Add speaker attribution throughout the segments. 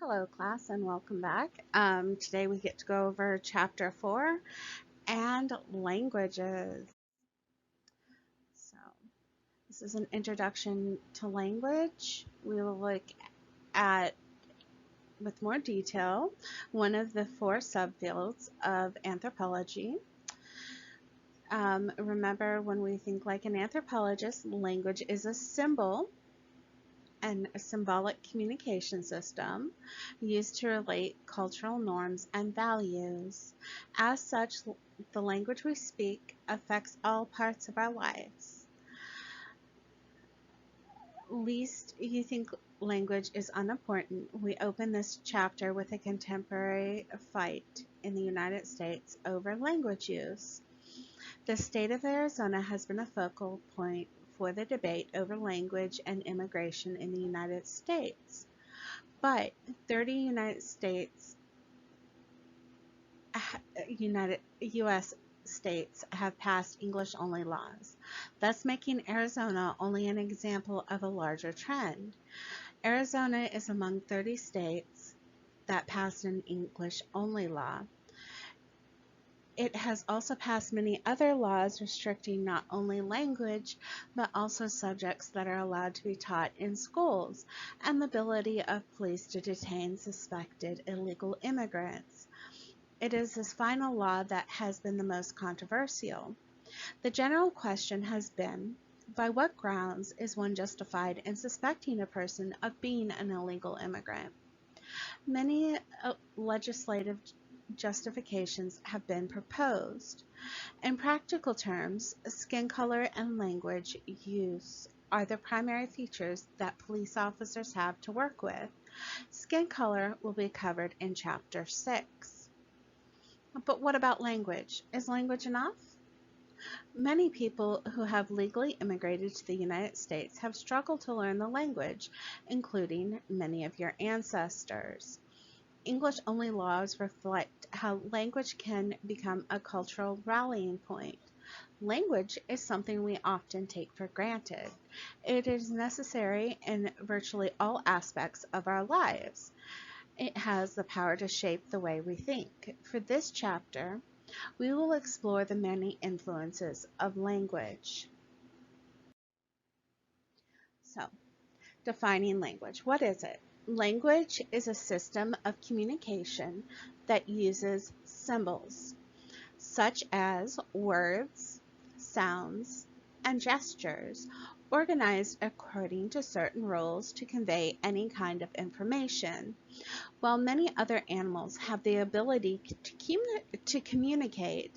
Speaker 1: Hello, class, and welcome back. Today we get to go over Chapter 4 and languages. So, this is an introduction to language. We will look at, with more detail, one of the four subfields of anthropology. Remember, when we think like an anthropologist, language is a symbol and a symbolic communication system used to relate cultural norms and values. As such, the language we speak affects all parts of our lives. Least you think language is unimportant, we open this chapter with a contemporary fight in the United States over language use. The state of Arizona has been a focal point for the debate over language and immigration in the United States. But 30 U.S. states have passed English-only laws, thus making Arizona only an example of a larger trend. Arizona is among 30 states that passed an English-only law. It has also passed many other laws restricting not only language, but also subjects that are allowed to be taught in schools, and the ability of police to detain suspected illegal immigrants. It is this final law that has been the most controversial. The general question has been, by what grounds is one justified in suspecting a person of being an illegal immigrant? Many legislative justifications have been proposed. In practical terms, skin color and language use are the primary features that police officers have to work with. Skin color will be covered in Chapter 6. But what about language? Is language enough? Many people who have legally immigrated to the United States have struggled to learn the language, including many of your ancestors. English-only laws reflect how language can become a cultural rallying point. Language is something we often take for granted. It is necessary in virtually all aspects of our lives. It has the power to shape the way we think. For this chapter, we will explore the many influences of language. So, defining language. What is it? Language is a system of communication that uses symbols, such as words, sounds, and gestures, organized according to certain rules to convey any kind of information. While many other animals have the ability to communicate,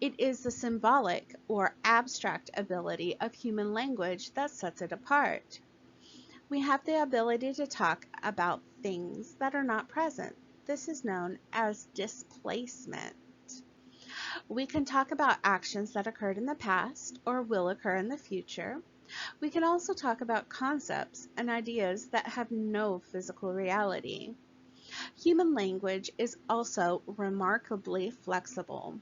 Speaker 1: it is the symbolic or abstract ability of human language that sets it apart. We have the ability to talk about things that are not present. This is known as displacement. We can talk about actions that occurred in the past or will occur in the future. We can also talk about concepts and ideas that have no physical reality. Human language is also remarkably flexible.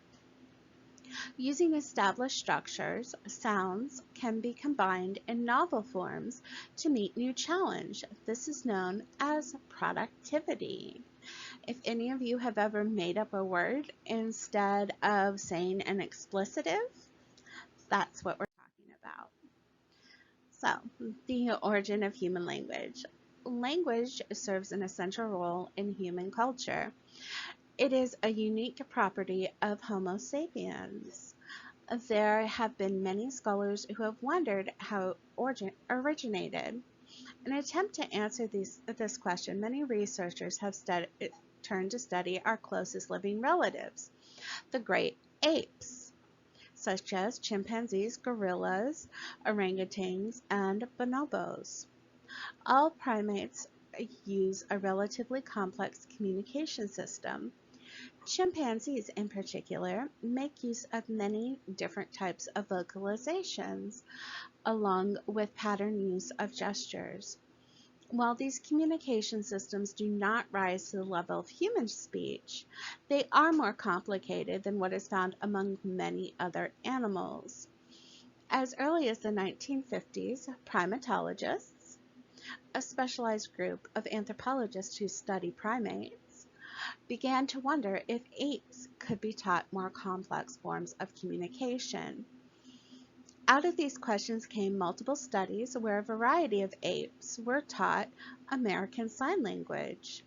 Speaker 1: Using established structures, sounds can be combined in novel forms to meet new challenge. This is known as productivity. If any of you have ever made up a word instead of saying an explicitive, that's what we're talking about. So, the origin of human language. Language serves an essential role in human culture. It is a unique property of Homo sapiens. There have been many scholars who have wondered how it originated. In an attempt to answer this question, many researchers have turned to study our closest living relatives, the great apes, such as chimpanzees, gorillas, orangutans, and bonobos. All primates use a relatively complex communication system. Chimpanzees, in particular, make use of many different types of vocalizations, along with pattern use of gestures. While these communication systems do not rise to the level of human speech, they are more complicated than what is found among many other animals. As early as the 1950s, primatologists a specialized group of anthropologists who study primates, began to wonder if apes could be taught more complex forms of communication. Out of these questions came multiple studies where a variety of apes were taught American Sign Language.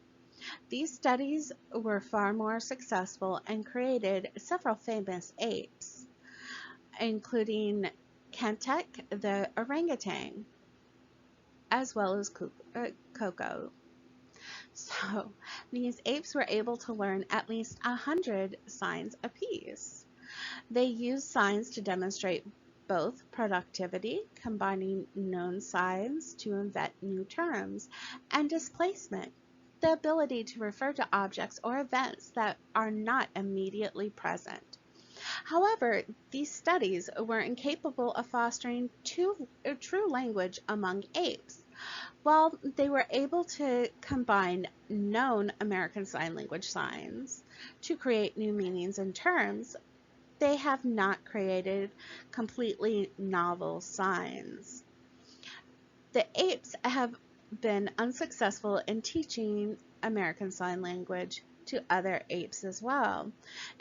Speaker 1: These studies were far more successful and created several famous apes, including Kentek the orangutan, as well as Koko. So, these apes were able to learn at least 100 signs apiece. They used signs to demonstrate both productivity, combining known signs to invent new terms, and displacement, the ability to refer to objects or events that are not immediately present. However, these studies were incapable of fostering true language among apes. While they were able to combine known American Sign Language signs to create new meanings and terms, they have not created completely novel signs. The apes have been unsuccessful in teaching American Sign Language to other apes as well.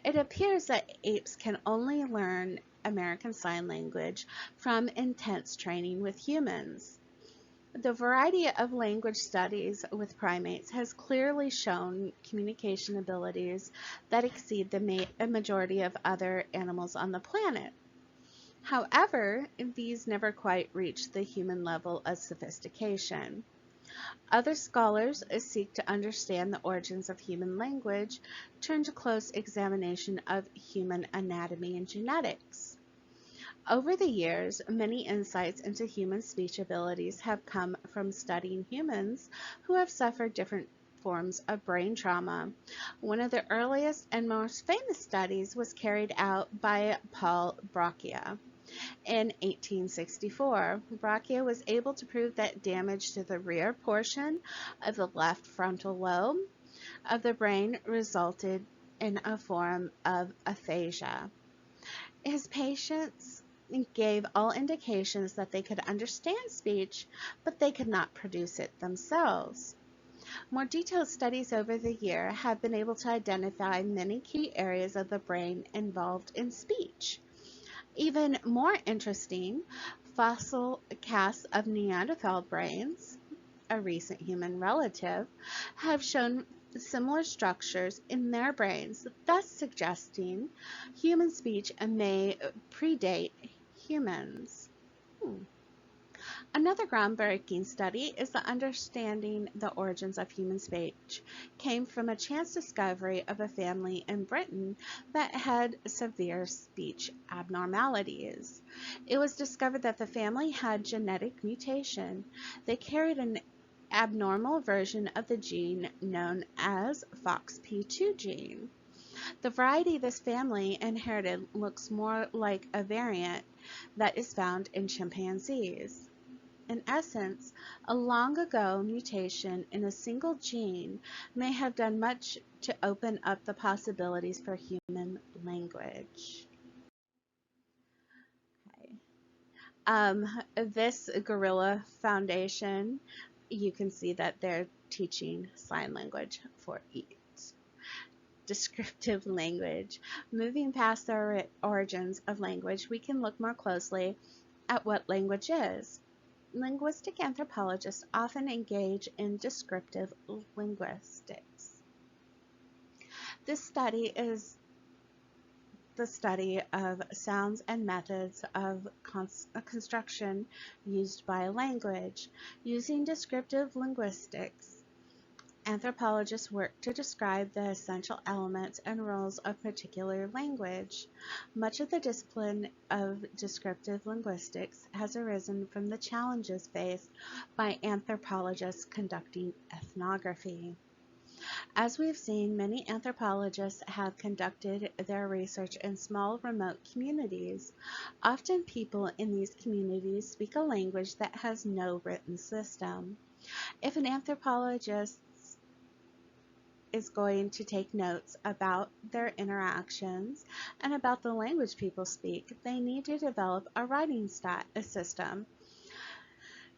Speaker 1: It appears that apes can only learn American Sign Language from intense training with humans. The variety of language studies with primates has clearly shown communication abilities that exceed the majority of other animals on the planet. However, these never quite reach the human level of sophistication. Other scholars seek to understand the origins of human language, turn to close examination of human anatomy and genetics. Over the years, many insights into human speech abilities have come from studying humans who have suffered different forms of brain trauma. One of the earliest and most famous studies was carried out by Paul Brocchia. In 1864, Brocchia was able to prove that damage to the rear portion of the left frontal lobe of the brain resulted in a form of aphasia. His patients gave all indications that they could understand speech, but they could not produce it themselves. More detailed studies over the year have been able to identify many key areas of the brain involved in speech. Even more interesting, fossil casts of Neanderthal brains, a recent human relative, have shown similar structures in their brains, thus suggesting human speech may predate humans. Another groundbreaking study is the understanding the origins of human speech came from a chance discovery of a family in Britain that had severe speech abnormalities. It was discovered that the family had genetic mutation. They carried an abnormal version of the gene known as FOXP2 gene. The variety this family inherited looks more like a variant that is found in chimpanzees. In essence, a long ago mutation in a single gene may have done much to open up the possibilities for human language. Okay. This Gorilla Foundation, you can see that they're teaching sign language for each descriptive language. Moving past the origins of language, we can look more closely at what language is. Linguistic anthropologists often engage in descriptive linguistics. This study is the study of sounds and methods of construction used by a language. Using descriptive linguistics, anthropologists work to describe the essential elements and roles of particular language. Much of the discipline of descriptive linguistics has arisen from the challenges faced by anthropologists conducting ethnography. As we've seen, many anthropologists have conducted their research in small, remote communities. Often people in these communities speak a language that has no written system. If an anthropologist is going to take notes about their interactions and about the language people speak, they need to develop a writing system.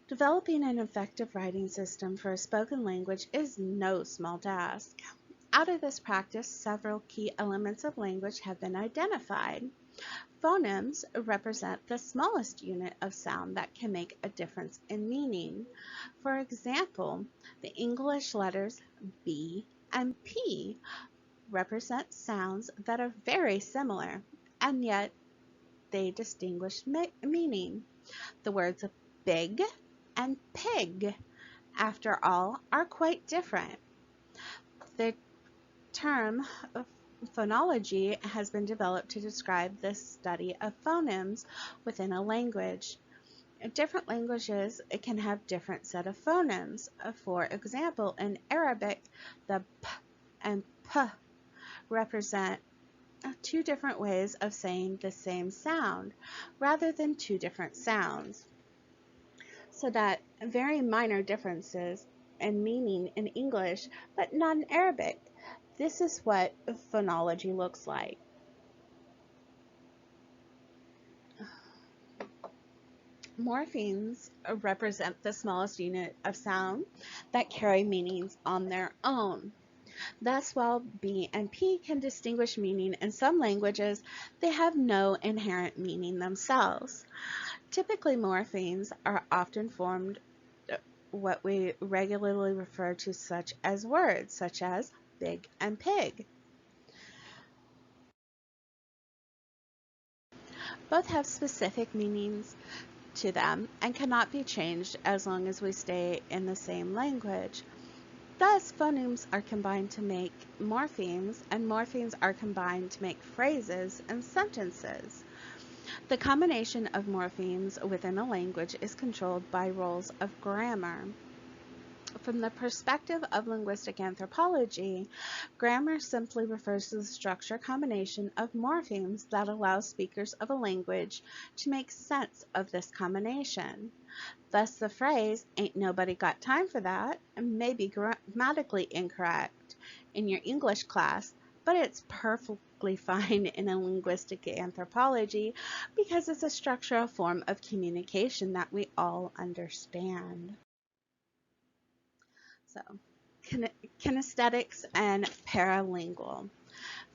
Speaker 1: Developing an effective writing system for a spoken language is no small task. Out of this practice, several key elements of language have been identified. Phonemes represent the smallest unit of sound that can make a difference in meaning. For example, the English letters B and P represent sounds that are very similar, and yet they distinguish meaning. The words big and pig, after all, are quite different. The term phonology has been developed to describe the study of phonemes within a language. Different languages can have different set of phonemes. For example, in Arabic, the p and p represent two different ways of saying the same sound rather than two different sounds, so that very minor differences in meaning in English but not in Arabic. This is what phonology looks like. Morphemes represent the smallest unit of sound that carry meanings on their own. Thus, while B and P can distinguish meaning in some languages, they have no inherent meaning themselves. Typically, morphemes are often formed what we regularly refer to such as words, such as big and pig. Both have specific meanings to them and cannot be changed as long as we stay in the same language. Thus, phonemes are combined to make morphemes, and morphemes are combined to make phrases and sentences. The combination of morphemes within a language is controlled by rules of grammar. From the perspective of linguistic anthropology, grammar simply refers to the structure combination of morphemes that allows speakers of a language to make sense of this combination. Thus, the phrase, "ain't nobody got time for that," may be grammatically incorrect in your English class, but it's perfectly fine in a linguistic anthropology because it's a structural form of communication that we all understand. So, kinesthetics and paralingual.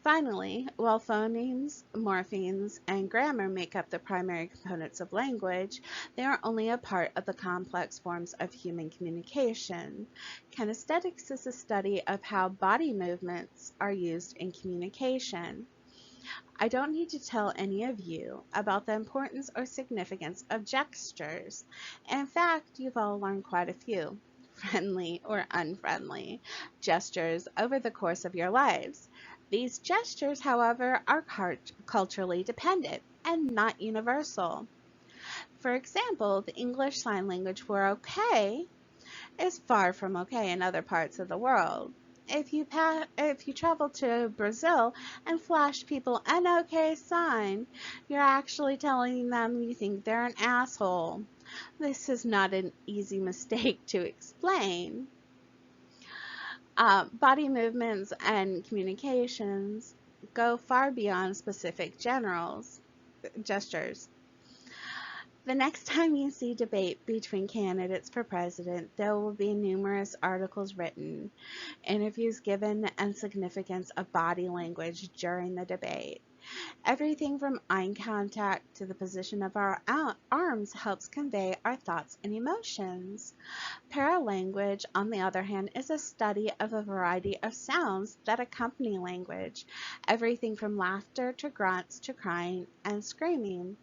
Speaker 1: Finally, while phonemes, morphemes, and grammar make up the primary components of language, they are only a part of the complex forms of human communication. Kinesthetics is the study of how body movements are used in communication. I don't need to tell any of you about the importance or significance of gestures. In fact, you've all learned quite a few, friendly or unfriendly, gestures over the course of your lives. These gestures, however, are culturally dependent and not universal. For example, the English Sign Language for okay is far from okay in other parts of the world. If you travel to Brazil and flash people an okay sign, you're actually telling them you think they're an asshole. This is not an easy mistake to explain. Body movements and communications go far beyond specific gestures. The next time you see debate between candidates for president, there will be numerous articles written, interviews given, and significance of body language during the debate. Everything from eye contact to the position of our arms helps convey our thoughts and emotions. Paralanguage, on the other hand, is a study of a variety of sounds that accompany language, everything from laughter to grunts to crying and screaming.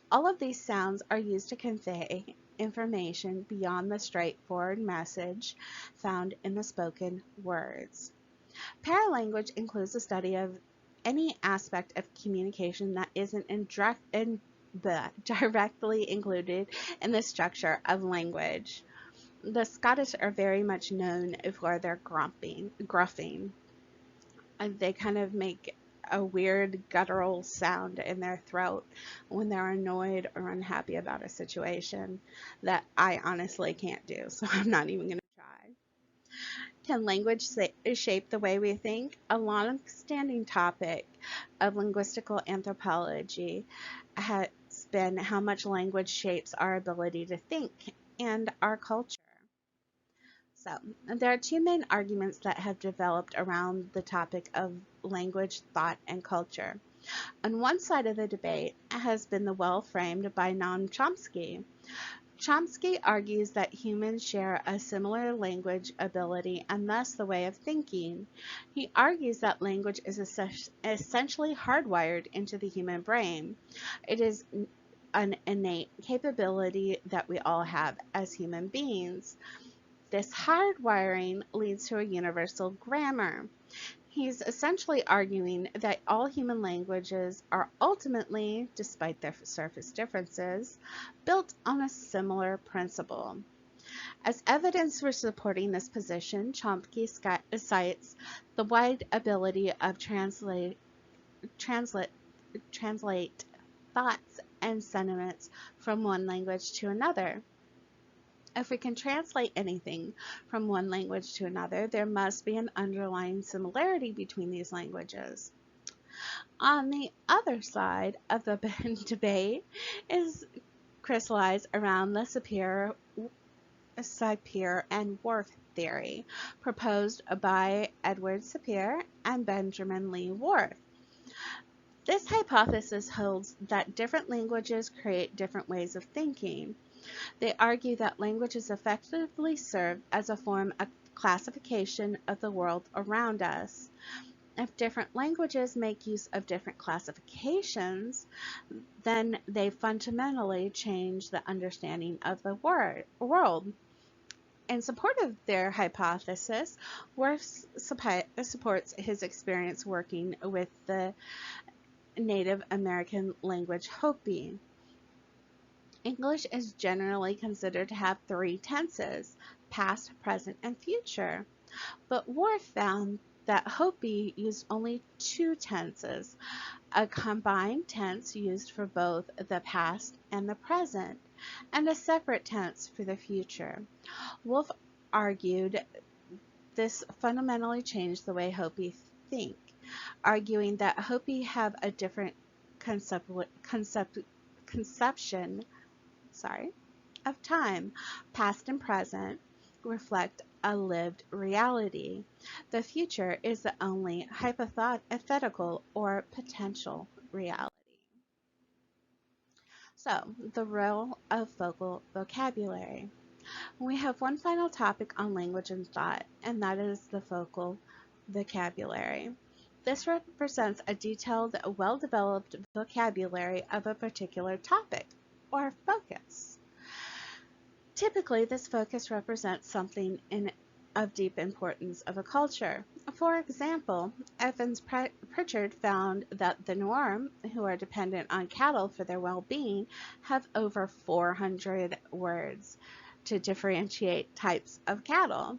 Speaker 1: All of these sounds are used to convey information beyond the straightforward message found in the spoken words. Paralanguage includes the study of any aspect of communication that isn't directly included in the structure of language. The Scottish are very much known for their gruffing. And they kind of make a weird guttural sound in their throat when they're annoyed or unhappy about a situation that I honestly can't do, so I'm not even going to try. Can language shape the way we think? A long-standing topic of linguistical anthropology has been how much language shapes our ability to think. and our culture. So, there are two main arguments that have developed around the topic of language, thought, and culture. On one side of the debate has been the well framed by Noam Chomsky. Chomsky argues that humans share a similar language ability and thus the way of thinking. He argues that language is essentially hardwired into the human brain. It is an innate capability that we all have as human beings. This hardwiring leads to a universal grammar. He's essentially arguing that all human languages are ultimately, despite their surface differences, built on a similar principle. As evidence for supporting this position, Chomsky cites the wide ability of translate, translate thoughts and sentiments from one language to another. If we can translate anything from one language to another, there must be an underlying similarity between these languages. On the other side of the debate is crystallized around the Sapir and Whorf theory, proposed by Edward Sapir and Benjamin Lee Whorf. This hypothesis holds that different languages create different ways of thinking. They argue that languages effectively serve as a form of classification of the world around us. If different languages make use of different classifications, then they fundamentally change the understanding of the world. In support of their hypothesis, Worf supports his experience working with the Native American language Hopi. English is generally considered to have three tenses: past, present, and future. But Worf found that Hopi used only two tenses, a combined tense used for both the past and the present, and a separate tense for the future. Wolf argued this fundamentally changed the way Hopi think, arguing that Hopi have a different conception of time. Past and present reflect a lived reality. The future is the only hypothetical or potential reality. So, the role of vocal vocabulary. We have one final topic on language and thought, and that is the vocal vocabulary. This represents a detailed, well-developed vocabulary of a particular topic or focus. Typically, this focus represents something of deep importance of a culture. For example, Evans Pritchard found that the Norm, who are dependent on cattle for their well-being, have over 400 words to differentiate types of cattle.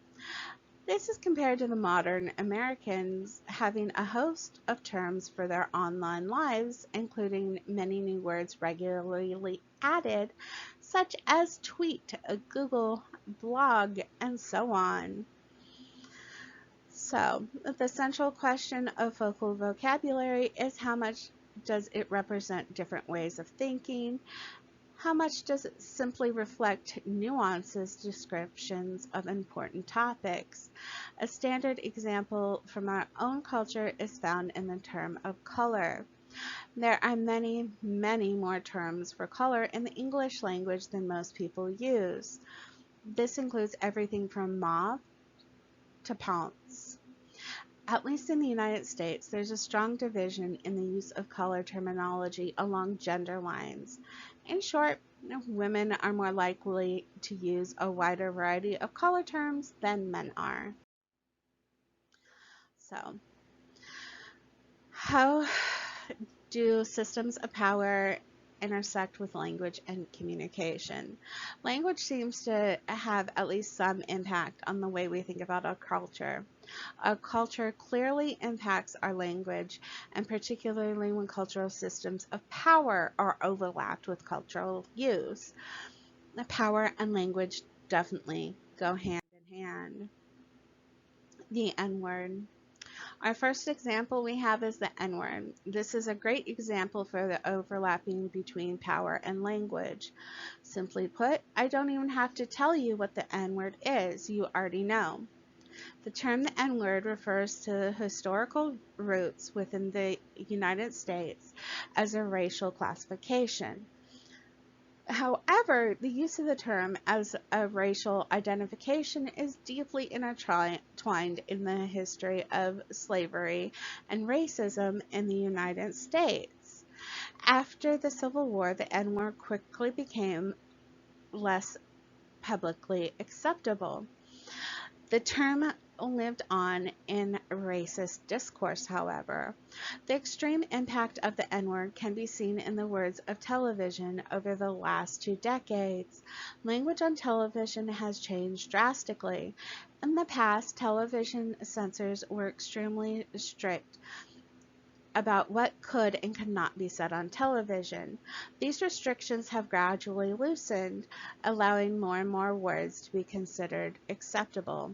Speaker 1: This is compared to the modern Americans having a host of terms for their online lives, including many new words regularly added, such as tweet, Google, blog, and so on. So, the central question of vocal vocabulary is how much does it represent different ways of thinking? How much does it simply reflect nuances, descriptions of important topics? A standard example from our own culture is found in the term of color. There are many, many more terms for color in the English language than most people use. This includes everything from mauve to pounce. At least in the United States, there's a strong division in the use of color terminology along gender lines. In short, women are more likely to use a wider variety of color terms than men are. So, how do systems of power intersect with language and communication? Language seems to have at least some impact on the way we think about our culture. Our culture clearly impacts our language, and particularly when cultural systems of power are overlapped with cultural use. The power and language definitely go hand in hand. The N word. Our first example we have is the N-word. This is a great example for the overlapping between power and language. Simply put, I don't even have to tell you what the N-word is, you already know. The term the N-word refers to historical roots within the United States as a racial classification. However, the use of the term as a racial identification is deeply intertwined in the history of slavery and racism in the United States. After the Civil War, the N-word quickly became less publicly acceptable. The term lived on in racist discourse, however. The extreme impact of the N-word can be seen in the words of television over the last 2 decades. Language on television has changed drastically. In the past, television censors were extremely strict about what could and could not be said on television. These restrictions have gradually loosened, allowing more and more words to be considered acceptable.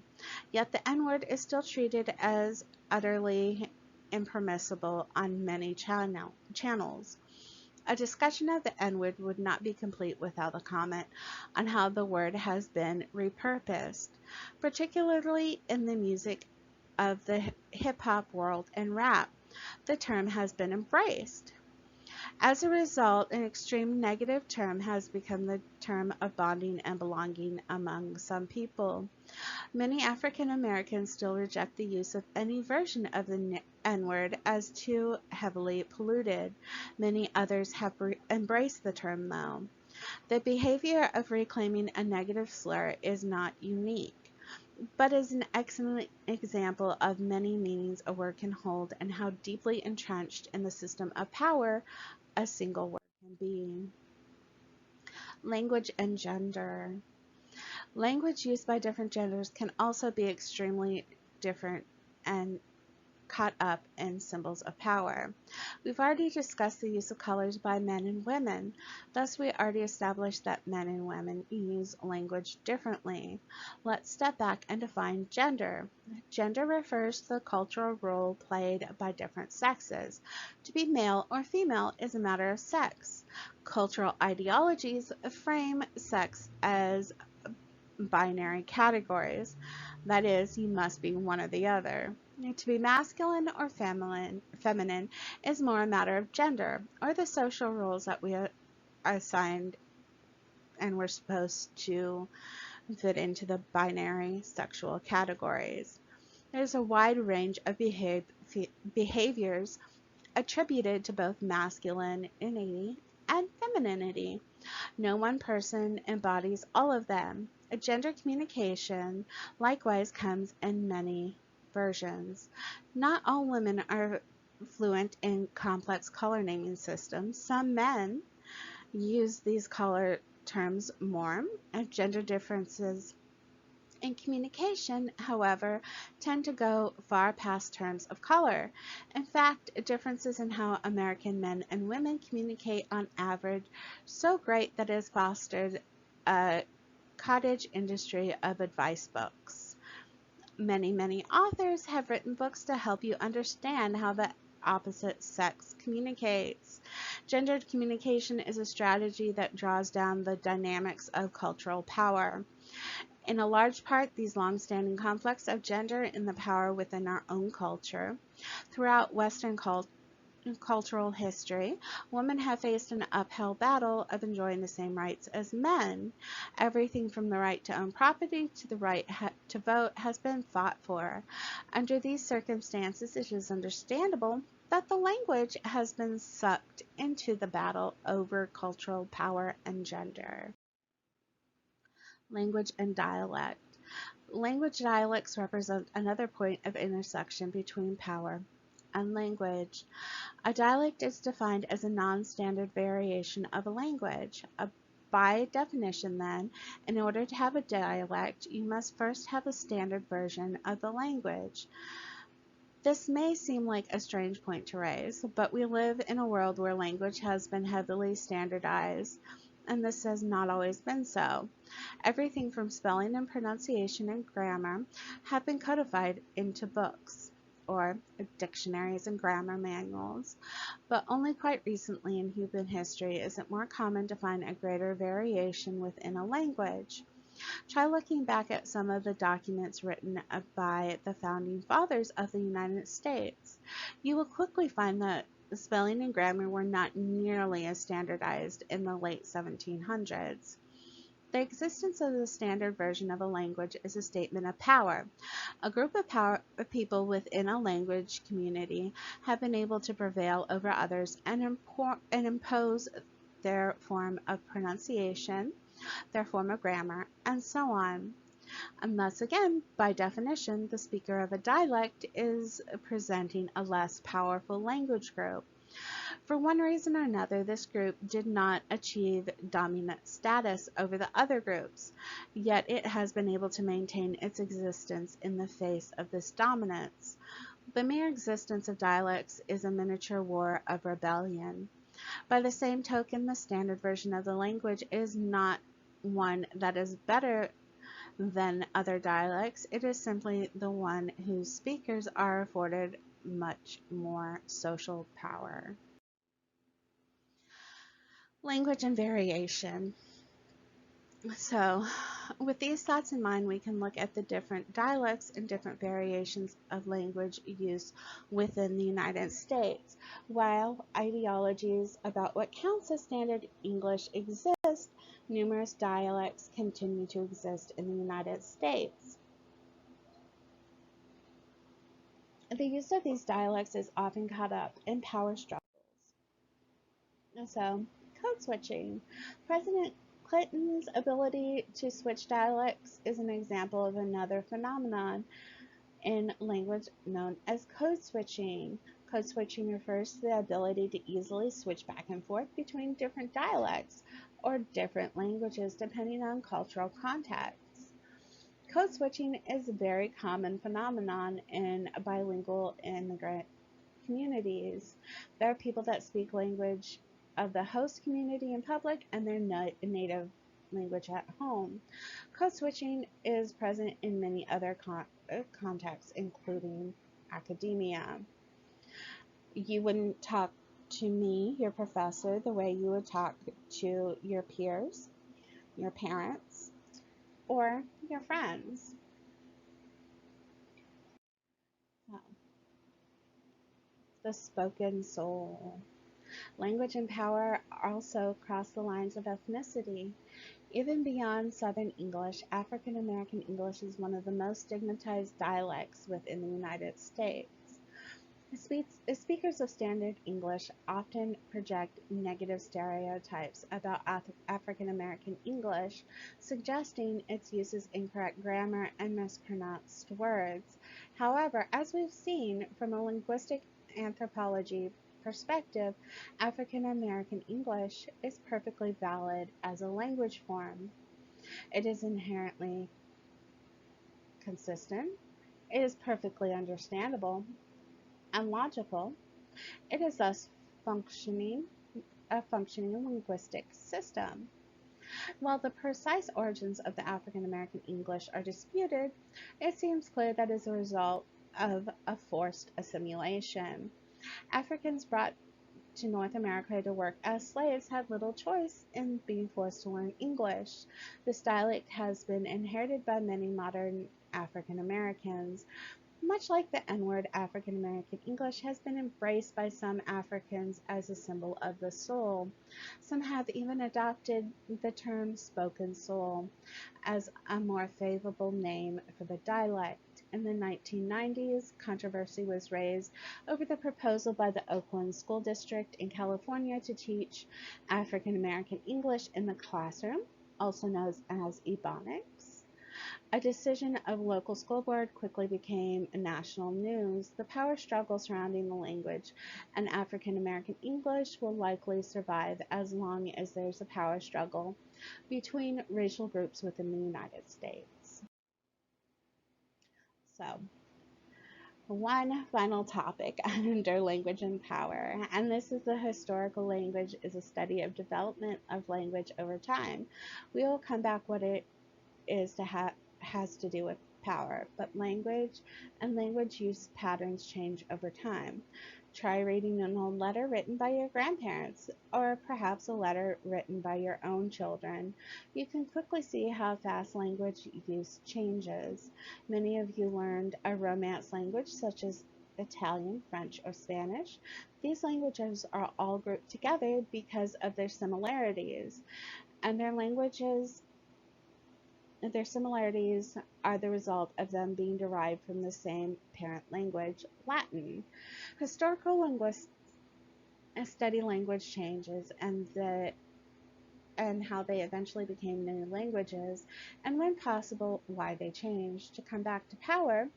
Speaker 1: Yet the N-word is still treated as utterly impermissible on many channels. A discussion of the N-word would not be complete without a comment on how the word has been repurposed, particularly in the music of the hip-hop world and rap. The term has been embraced. As a result, an extreme negative term has become the term of bonding and belonging among some people. Many African Americans still reject the use of any version of the N-word as too heavily polluted. Many others have embraced the term, though. The behavior of reclaiming a negative slur is not unique, but is an excellent example of many meanings a word can hold and how deeply entrenched in the system of power a single word can be. Language and gender. Language used by different genders can also be extremely different and caught up in symbols of power. We've already discussed the use of colors by men and women. Thus, we already established that men and women use language differently. Let's step back and define gender. Gender refers to the cultural role played by different sexes. To be male or female is a matter of sex. Cultural ideologies frame sex as binary categories. That is, you must be one or the other. To be masculine or feminine is more a matter of gender, or the social roles that we are assigned and we're supposed to fit into the binary sexual categories. There's a wide range of behaviors attributed to both masculinity and femininity. No one person embodies all of them. A gender communication likewise comes in many versions. Not all women are fluent in complex color naming systems. Some men use these color terms more. Gender differences in communication, however, tend to go far past terms of color. In fact, differences in how American men and women communicate on average so great that it has fostered a cottage industry of advice books. Many authors have written books to help you understand how the opposite sex communicates. Gendered communication is a strategy that draws down the dynamics of cultural power. In a large part, these long-standing conflicts of gender and the power within our own culture. Throughout Western cultural history, women have faced an uphill battle of enjoying the same rights as men. Everything from the right to own property to the right to vote has been fought for. Under these circumstances, it is understandable that the language has been sucked into the battle over cultural power and gender. Language and dialect. Language dialects represent another point of intersection between power and language. A dialect is defined as a non-standard variation of a language. By definition, then, in order to have a dialect, you must first have a standard version of the language. This may seem like a strange point to raise, but we live in a world where language has been heavily standardized, and this has not always been so. Everything from spelling and pronunciation and grammar have been codified into books. or dictionaries and grammar manuals, but only quite recently in human history is it more common to find a greater variation within a language. Try looking back at some of the documents written by the founding fathers of the United States. You will quickly find that spelling and grammar were not nearly as standardized in the late 1700s. The existence of the standard version of a language is a statement of power. A group of people within a language community have been able to prevail over others and impose their form of pronunciation, their form of grammar, and so on. And thus, again, by definition, the speaker of a dialect is presenting a less powerful language group. For one reason or another, this group did not achieve dominant status over the other groups, yet it has been able to maintain its existence in the face of this dominance. The mere existence of dialects is a miniature war of rebellion. By the same token, the standard version of the language is not one that is better than other dialects. It is simply the one whose speakers are afforded much more social power. Language and variation. So, with these thoughts in mind, we can look at the different dialects and different variations of language use within the United States. While ideologies about what counts as standard English exist, numerous dialects continue to exist in the United States. The use of these dialects is often caught up in power struggles. So, code switching. President Clinton's ability to switch dialects is an example of another phenomenon in language known as code switching. Code switching refers to the ability to easily switch back and forth between different dialects or different languages depending on cultural contexts. Code switching is a very common phenomenon in bilingual immigrant communities. There are people that speak language of the host community in public and their native language at home. Code switching is present in many other contexts, including academia. You wouldn't talk to me, your professor, the way you would talk to your peers, your parents, or your friends. So, the spoken soul. Language and power also cross the lines of ethnicity. Even beyond Southern English, African American English is one of the most stigmatized dialects within the United States. Speakers of Standard English often project negative stereotypes about African American English, suggesting its uses incorrect grammar and mispronounced words. However, as we've seen from a linguistic anthropology perspective, African American English is perfectly valid as a language form. It is inherently consistent, it is perfectly understandable and logical. It is thus a functioning linguistic system. While the precise origins of the African American English are disputed, it seems clear that as a result of a forced assimilation. Africans brought to North America to work as slaves had little choice in being forced to learn English. This dialect has been inherited by many modern African Americans. Much like the N-word, African American English has been embraced by some Africans as a symbol of the soul. Some have even adopted the term spoken soul as a more favorable name for the dialect. In the 1990s, controversy was raised over the proposal by the Oakland School District in California to teach African American English in the classroom, also known as Ebonics. A decision of a local school board quickly became national news. The power struggle surrounding the language and African American English will likely survive as long as there's a power struggle between racial groups within the United States. So, one final topic under language and power, and this is the historical language is a study of development of language over time. We will come back what it is to has to do with power, but language and language use patterns change over time. Try reading an old letter written by your grandparents, or perhaps a letter written by your own children. You can quickly see how fast language use changes. Many of you learned a Romance language such as Italian, French, or Spanish. These languages are all grouped together because of their similarities, and their similarities are the result of them being derived from the same parent language, Latin. Historical linguists study language changes and how they eventually became new languages, and when possible, why they changed. To come back to power,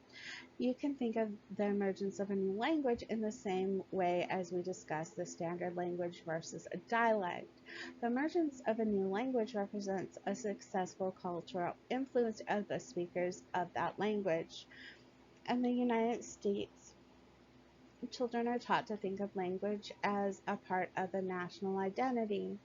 Speaker 1: you can think of the emergence of a new language in the same way as we discussed the standard language versus a dialect. The emergence of a new language represents a successful cultural influence of the speakers of that language. In the United States, children are taught to think of language as a part of the national identity.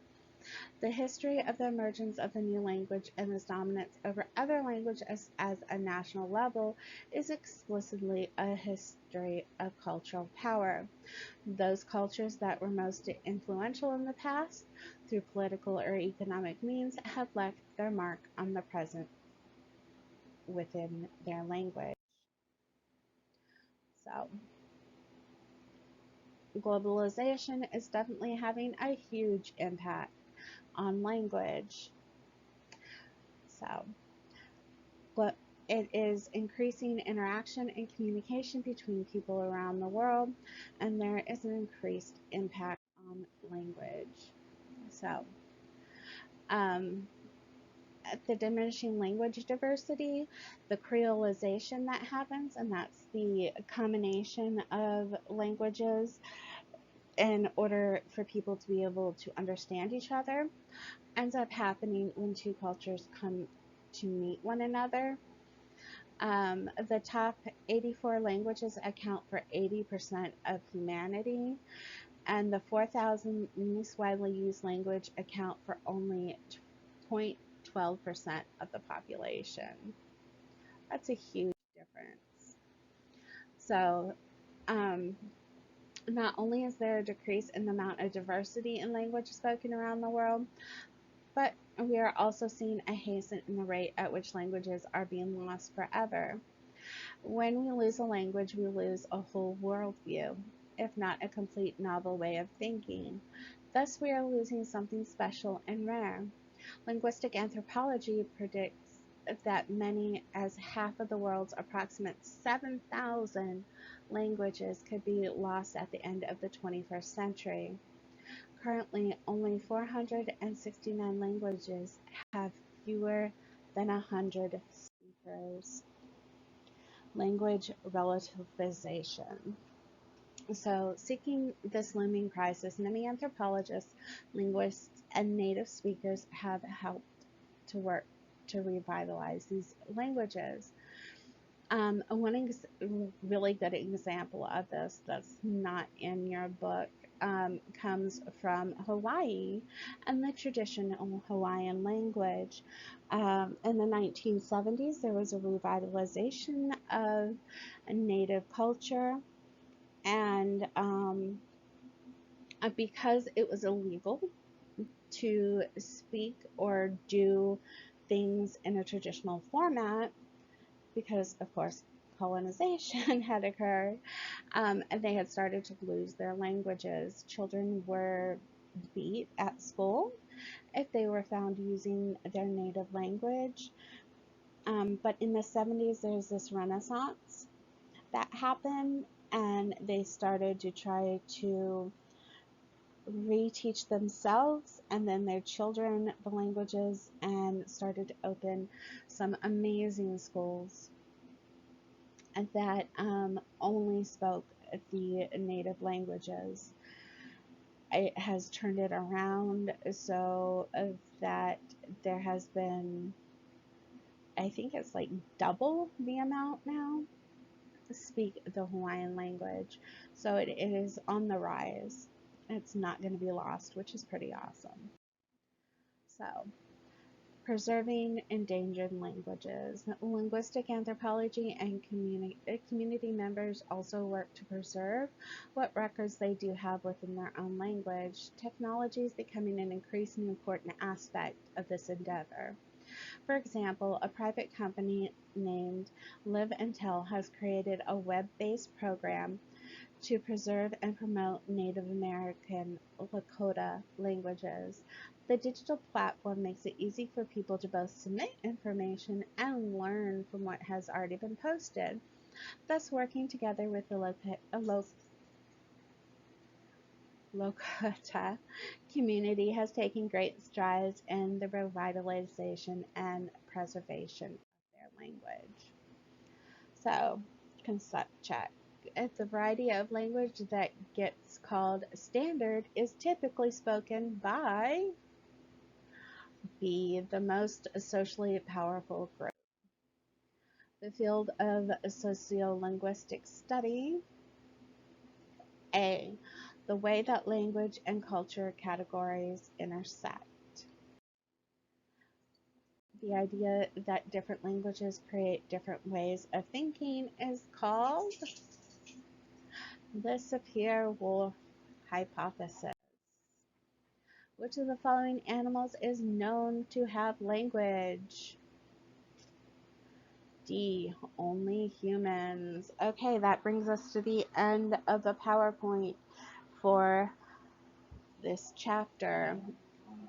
Speaker 1: The history of the emergence of the new language and its dominance over other languages as a national level is explicitly a history of cultural power. Those cultures that were most influential in the past, through political or economic means, have left their mark on the present within their language. So, globalization is definitely having a huge impact on language. So, but it is increasing interaction and communication between people around the world, and there is an increased impact on language. So, um, the diminishing language diversity, the creolization that happens, and that's the combination of languages in order for people to be able to understand each other, ends up happening when two cultures come to meet one another. The top 84 languages account for 80% of humanity, and the 4,000 least widely used language account for only 0.12% of the population. That's a huge difference. So, um, not only is there a decrease in the amount of diversity in language spoken around the world, but we are also seeing a hasten in the rate at which languages are being lost forever. When we lose a language, we lose a whole worldview, if not a complete novel way of thinking. Thus, we are losing something special and rare. Linguistic anthropology predicts that many as half of the world's approximate 7,000 languages could be lost at the end of the 21st century. Currently, only 469 languages have fewer than 100 speakers. Language relativization. So, seeking this looming crisis, many anthropologists, linguists, and native speakers have helped to work to revitalize these languages. One really good example of this that's not in your book comes from Hawaii and the traditional Hawaiian language. In the 1970s, there was a revitalization of native culture, and because it was illegal to speak or do things in a traditional format, because of course colonization had occurred, and they had started to lose their languages. Children were beat at school if they were found using their native language. But in the 70s, there's this renaissance that happened, and they started to try to reteach themselves and then their children the languages, and started to open some amazing schools that only spoke the native languages. It has turned it around so that there has been, I think it's like double the amount now speak the Hawaiian language. So it is on the rise. It's not going to be lost, which is pretty awesome. So Preserving endangered languages. Linguistic anthropology and community members also work to preserve what records they do have within their own language. Technology is becoming an increasingly important aspect of this endeavor. For example, a private company named Live and Tell has created a web-based program to preserve and promote Native American Lakota languages. The digital platform makes it easy for people to both submit information and learn from what has already been posted. Thus, working together with the Lakota community has taken great strides in the revitalization and preservation of their language. So, concept check. The variety of language that gets called standard is typically spoken by B, the most socially powerful group. The field of sociolinguistic study. A, the way that language and culture categories intersect. The idea that different languages create different ways of thinking is called the Sapir-Whorf hypothesis. Which of the following animals is known to have language? D, only humans. Okay, that brings us to the end of the PowerPoint for this chapter.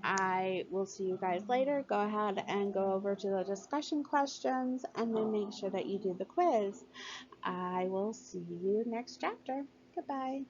Speaker 1: I will see you guys later. Go ahead and go over to the discussion questions and then make sure that you do the quiz. I will see you next chapter. Goodbye.